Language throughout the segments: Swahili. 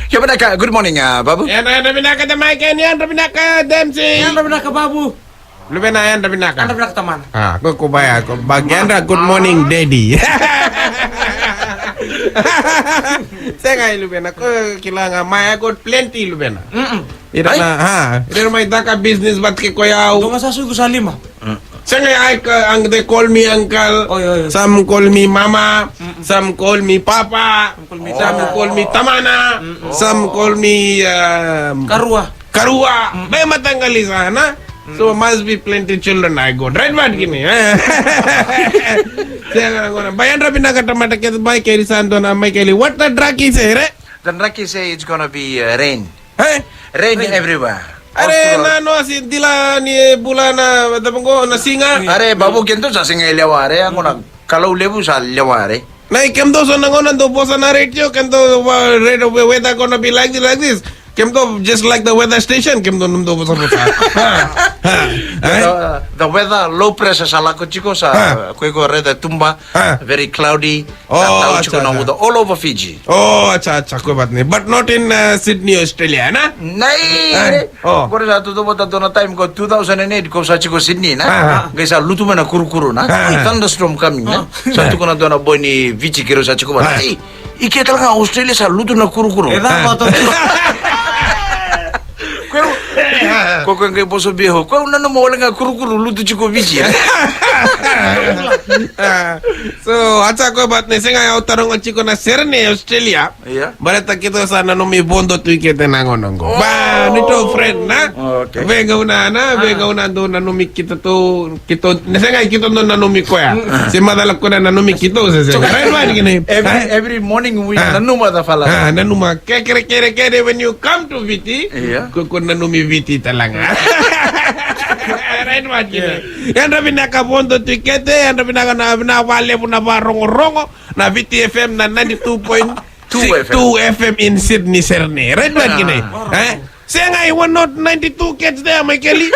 Kaya Binaka, good morning, Babu. Yan, Rabinaka the mic, yan, Rabinaka, Dempsey. Yan rabi na ka babu. Lubena, yan, Rabinaka. Yan rabi na ka taman. Kukubaya, Bagyandra, good morning, Daddy. Saya nga, Lubena, kailangan, may got plenty, Lubena. Ira na, ira may daka business, ba't kikoyaw? Doon ka sasugo sa lima. Saya nga, they call me uncle, Oy. some call me mama, some call me papa, some call me tamana, some call me, Karua. May matanggali sana. So must be plenty children I got. Right man gini. Bayan rabi na katamata kaya bay keri sando na may keli. What the Draki say, re? The Draki say it's gonna be rain. Hey? Rain everywhere. Are nano si dila ni bulana dapango na singa. Are, Babu, kento sa singa ilaware. Ang unang kalaw lebu sa ilaware. Na kemdo so nangonan do bosa na radio kemdo red weather gonna be like this. Kemdo just like the weather station kemdo numdo bosa bosa. The weather low pressure sa lako chiko sa kuego red tumba very cloudy. All over Fiji. Oh, acha कोई बात नहीं. But not in Sydney, Australia, na? Nay. Kore sa tuto mo tato na time ko 2008 ko sa chiko Sydney na. Gaisa lutu mana kuru na. Thunderstorm coming na. Sa tuko na doon na boy ni Vici kiro sa chiko ba. Ike talaga Australia sa lutu na kuru. Kau kan kayak boso beho. Kau nana mau lenga kuru lu tu cukup biji. So, acha ko baat nahi singa au tarong chiko na Sydney, Australia. Iya. Barata kito sa nanomi bondo tu ikete nangonongo. Ba, nito friend na. Okay. Vega una do nanomi kito singa kito no nanomi ko ya. Si madalak ko na nanomi kito sa singa. Right man gini. Every morning we nanuma da fala. Nanuma kere when you come to Viti. Iya. Ko nanomi Viti talaga. Right man gini. Yan rabi nakabondo tu ikete, yan rabi na wale na rongo na Viti FM na 92.2 FM in Sydney, Sydney. Right man gini. Saya nga iwan not 92 kids there, my Kelly.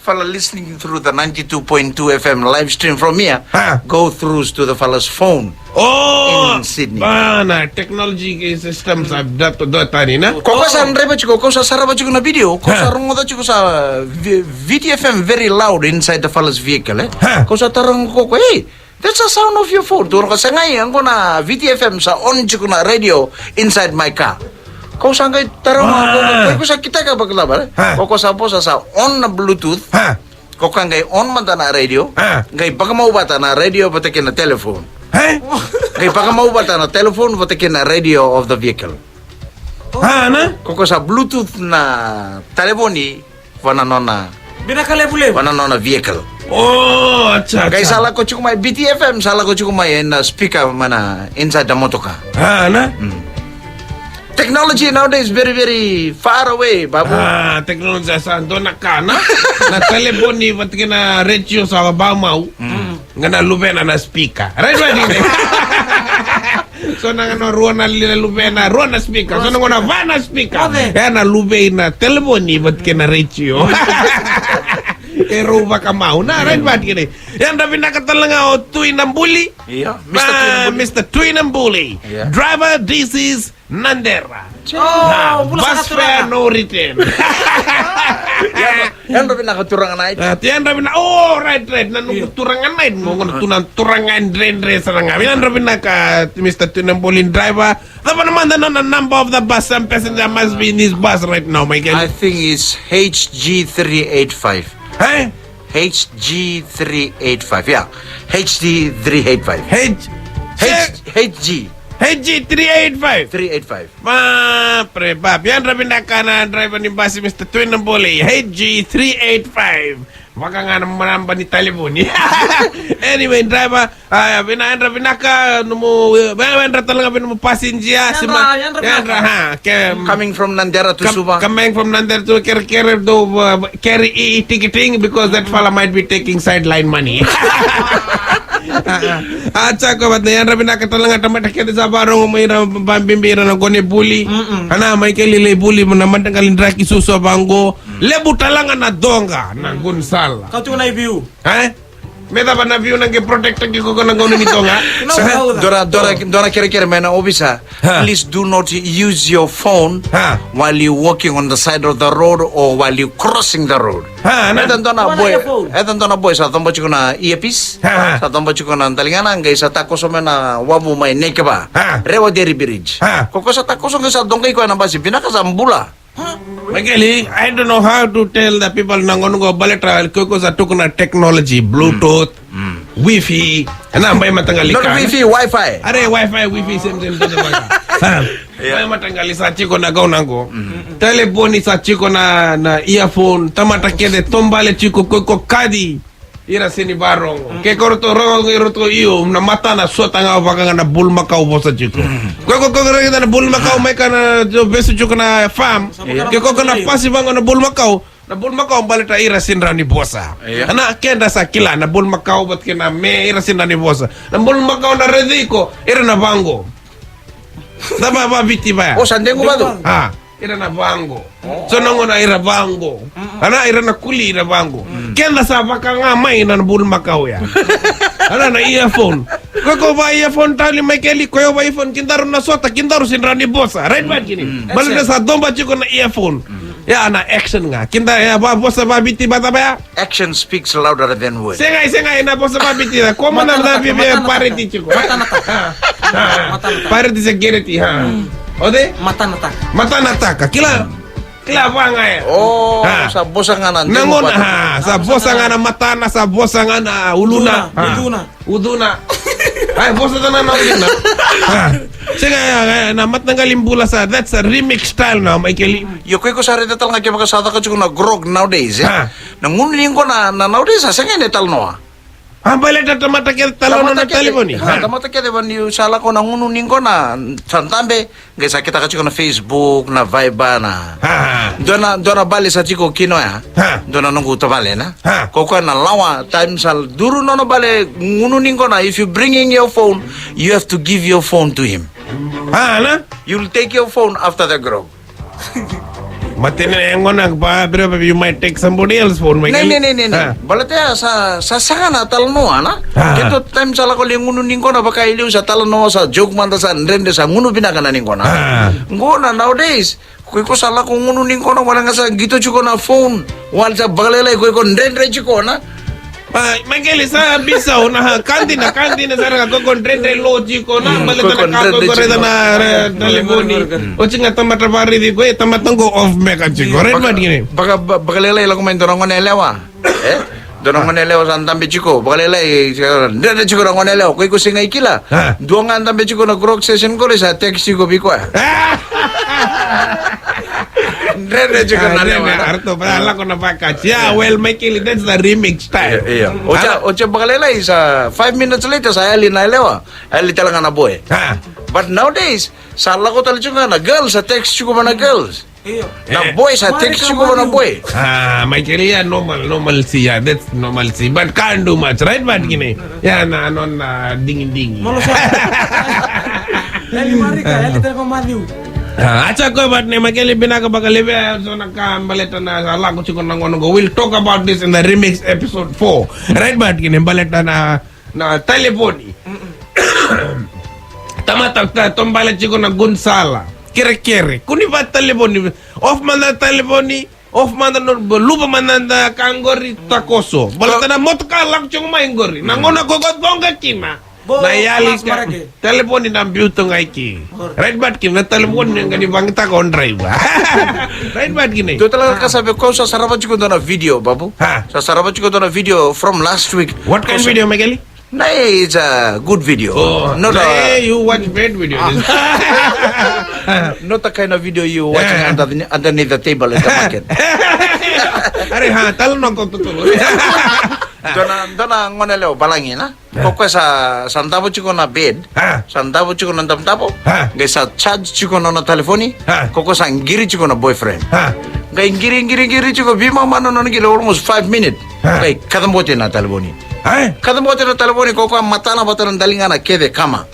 Fala listening through the 92.2 FM live stream from here. Go through to the fella's phone. Oh, in Sydney. Bana technology systems have dato tani na. Kau sa reba chiko, kau sa saraba chiko na video, kau sa rungo da chiko sa VTFM very loud inside the fella's vehicle. Kau sa tarang ko, hey, that's the sound of your phone. Turun ka sa ngayon ko na VTFM sa on chiko na radio inside my car. Kau sangka tarong kau sa kita ka baglabar. Kau sa po sa on na Bluetooth. Kau kan gay on mata na radio. Gay pagamau bata na radio patakin na telephone. Gay pagamau bata na telephone patakin na radio of the vehicle. Na? Kau sa Bluetooth na telefoni wananona. Wananona vehicle. Oh, acha. Gay salah ko cuma BTFM salah ko cuma na speaker mana inside the motoka. Na? Technology nowadays very very far away, Babu. Technology sa do na kana na telepon ni pati na radio sa bamau nga na lubena na speaker. Right ba din? So na ruan na lubena ruan na speaker. So na vana speaker. Kaya na lube na telepon ni pati na radio. Ruba ka mau na right ba din? Yan rabi nakatalaga o Tuinambuli. Yeah, Mr. Tuinambuli. Yeah. Driver, this is Nandera. Bus fare no return. Yan rabi nakaturangan na ito. Yan rabi na, oh, right. Nanong turangan na ito. Nung turangan, dre sa nga. Yan rabi na ka, Mr. Tunambolin driver. Dapat naman na the number of the bus. Some passenger must be in his bus right now, my guy. I think it's HG385. Hey? HG385, yeah. HG385. HG385. 385. Pre, Bob. Yan rabi na ka na driver ni bus, Mr. Tunamboli. HG385. Baka nga naman ba ni telepon. Anyway, driver, rabi na ka, talaga mo passenger. Coming from Nandera to Suba. Coming from Nandera to carry ticketing because that fella might be taking sideline money. Acha ko bat yan rabi na ka talaga tamata kaya sa barong may bimbira na gone bully. Ana may kelile bully mo naman tanggalin draki suso bango. Lebu talanga na donga na Gonzala. Kau cuma na view. Meta ba na view nang protect ko nang gawin nito nga? Dora kira-kira mena obisa. Please do not use your phone while you walking on the side of the road or while you crossing the road. Etan dona boy sa tombo chiko na earpiece. Sa tombo chiko na talingana ngay sa takoso mena wabu may nekeba. Rewa deri bridge. Koko sa takoso ngay sa dongkay ko na basi pinaka sa mbula. Magali, I don't know how to tell the people nangongo baletra ko sa tukuna technology, Bluetooth, Wi-Fi, may matangali ka. Not Wi-Fi, Wi-Fi. Are Wi-Fi, Wi-Fi same to may matangali sa chiko na gaw nango. Telefoni sa chiko na earphone, tamata kede tombale chiko ko kadi. Ira sini barong. Ke korto rongo iroto iyo na mata na sota nga baka na bulma ka ubo sa chiko. Ko na bulma ka may ka na beso chiko na fam. Ke ko na pasi bang na bulma ka. Na bulma ka balita ira sinra ni bosa. Ana kenda sa kila na bulma ka bat kina me ira sinra ni bosa. Na bulma ka na rediko ira na bango. Daba ba biti ba? O sandengo ba do? Ira na bango. So nango na ira bango. Ana ira na kuli ira bango. Kenda sa baka nga may na bulma ka ya. Ana na earphone. Ko ba earphone tali may keli ko ba earphone kindaro na sota kindaro sinra ni bosa. Right ba kini? Balita sa domba chiko na earphone. Ya ana action nga. Kinda ya ba bosa ba biti ba ya? Action speaks louder than words. Sengay na bosa ba biti na. Ko man na bibi parity chiko. Parity security ha. Ode? Mata nataka. Kila ba nga eh. Oh, sa bosa nga nan. Nangon sa bosa nga na mata na sa bosa nga na uluna. Uduna. Ay, bosa na na. Sige, na matnangalimbula sa that's a remix style na may keli. Yo ko sa rin tal nga kaya makasada ka na grog nowadays. Nangunin ko na nowadays sa nga netal no. Balita tamata kaya talon na telefoni. Tamata kaya ban yung sala ko nangunin ko na santambe. Gaya kita ka na Facebook, na Viber na. Doon na bali sa chiko kino ya. Doon na nungguto bali na. Koko na lawa time sal duro na bali ngununin ko na if you bringing your phone, you have to give your phone to him. Na? You'll take your phone after the grog. Matinengo na pa, pero you might take somebody else's phone. Nee. Balataya sa sanga na talno ana. Kito time sala ko lingununin ko na baka iliw sa talno sa joke man sa rende sa ngunu binakananin ko na. Ngona nowadays, ko sala ko ngununin ko na wala nga sa gito chuko na phone. Wala sa bagalelay ko rende chuko na. Magkili sa bisaw na kandi na sa ko rende logico na balita na kako ko reda na telefoni. O nga tamatapari di ko tamatang go off me ka chiko. Red man gini. Bagalelay lang ko may dorong nelewa. Dorong nelewa sa antambi chiko. Bagalelay rende chiko rong nelewa. Ko singay kila. Duang antambi chiko na grog session ko sa text chiko biko. Rende chiko na lewa. Arto pala ko na package. Yeah, well, Mikey, that's the remix style. Ocha bagalelay sa 5 minutes later sa ali na lewa. Ali talaga na boy. But nowadays, sala ko talaga na girls sa text chiko na girls. Na boy sa text chiko na boy. Mikey, yeah, normal siya. That's normal siya. But can't do much, right? But gini. Yan, dingin-dingin. Malu siya. Lali marika, lali telepon Matthew. Acha ko bat ni Mageli binaka bagalebe so nakabaleta na sala ko siguro nang ono go. We'll talk about this in the remix episode 4. Right bat kini baleta na telefoni. Tamata tombalet siguro na Gonzala. Kire. Kuni ba telefoni? Off man na telefoni. Off man na lupa man na kangori takoso. Baleta na motka lang chung maingori. Nangona ko gonga kima. Nayali ka, telepon ni nambiuto nga iki. Right bat kina, telepon yung ganibangita ko on drive. Right bat kina. Ito talaga kasabi ko, sa sarabat ko doon na video, babu. Sa sarabat ko doon na video from last week. What kind of video, Magali? It's a good video. Not you watch bad video. Not the kind of video you watching underneath the table at the market. Are talon ko totoo. Doon na ngoneleo balangin ha. Koko sa santabo chiko na bed, santabo chiko na tamtapo, gay sa charge chiko na telefoni, koko sa ngiri chiko na boyfriend. Gay ngiri chiko bima mano na ngiri almost 5 minutes. Gay kadambote na telefoni. Kadambote na telefoni koko mata na bata ng dalinga na kede kama.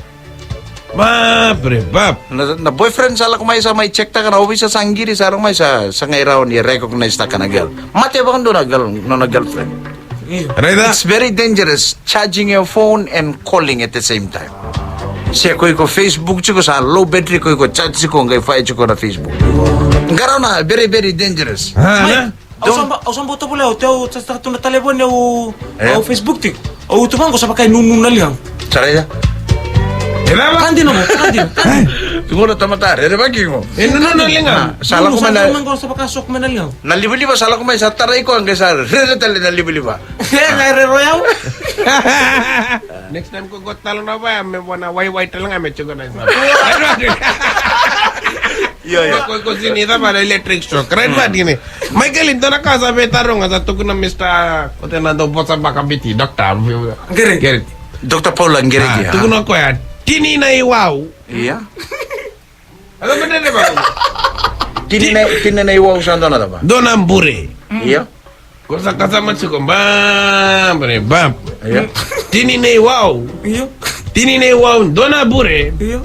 Bap. Na boyfriend sala ko may sa may check ta ka na office sa ngiri sa may sa ngairaw ni recognize ta ka na girl. Mate ba kando na girl no na girlfriend. Right na? It's very dangerous charging your phone and calling at the same time. Siya ko Facebook chiko sa low battery ko charge ko ngai fire chiko na Facebook. Ngaro na very very dangerous. Ha, na? Ausan boto pula o teo sa tuna telepon ya Eh? o Facebook tik. O tu ko sa pakai nunun na liang. Saraya. Kenapa? Kandi no mo, kandi. Siguro tamatar, ere bagi mo. No, linga. Salah ko man man ko sa pakasok man na liang. nalibuli-liba salah ko man sa taray ko ang sa tali nalibuli-liba. Ngai royaw. Next time ko got talon na ba, may wana way talang ame chugo na isa. Yo. Ko sinita para electric shock. Right ba gini? Michael ito na kasa betarong sa tukun na Mr. Kote na do po sa bakabiti, doctor. Gere. Dr. Paul Anggeregi. Tukun ako ya. Tini na iwaw. Iya. Ano ba na ba? Tinay iwaw sa na ba? Donam bure. Iya. Kung sa kasama siya kung bam. Iya. Tini na iwaw. Iyo. Tini na iwaw. Dona bure. Iyo.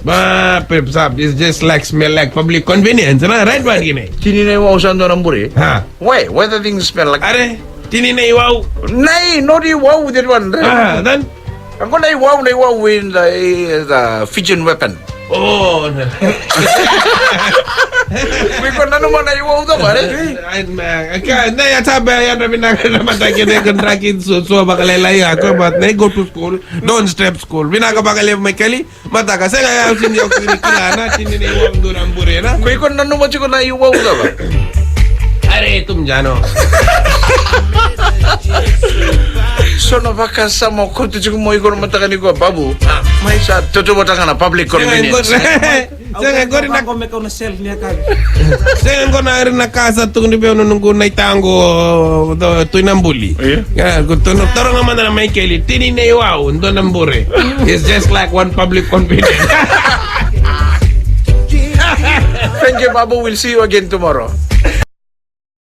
Sab, it's just like smell like public convenience. Na, right ba gini? Tinay iwaw sa na buri. Ha? Why the things smell like? Are, tini na iwaw. Nay, not iwaw that one. Dan? Ako na iwaw in the Fijian weapon. Oh, na. May ko na naman na iwaw daw, pare. Na ya sabi yan na pinaganamatay kinagandrakid so bakalalay ako but na go to school don't step school binakabakalay may kali mata kasi kaya hindi ako kinikilana hindi na iwang doon ang burena May ko na naman siya ko na iwaw daw. are itum jano So na baka sa mo ko tu mo igor mata kaniko babu. May sa toto mata kana public convenience. Saya rin na ko me ko na sel niya kag. saya ko na rin na kasa tung di peono nunggu na itango tu nambuli. Ya, gusto no toro naman na may keli tini na iwaw ndo nambure. It's just like one public convenience. Thank you, Babu. We'll see you again tomorrow.